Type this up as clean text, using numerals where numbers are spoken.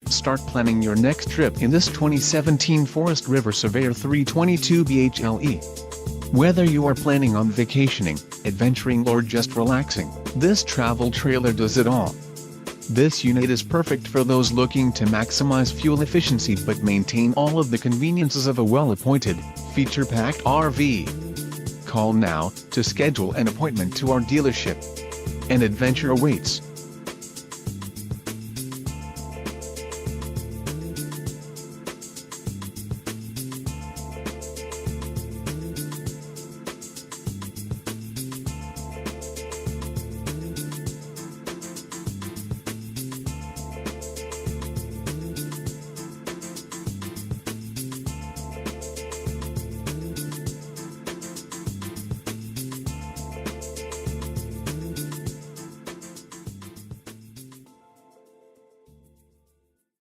Start planning your next trip in this 2017 Forest River Surveyor 322BHLE. Whether you are planning on vacationing, adventuring or just relaxing, this travel trailer does it all. This unit is perfect for those looking to maximize fuel efficiency but maintain all of the conveniences of a well-appointed, feature-packed RV. Call now to schedule an appointment to our dealership. An adventure awaits.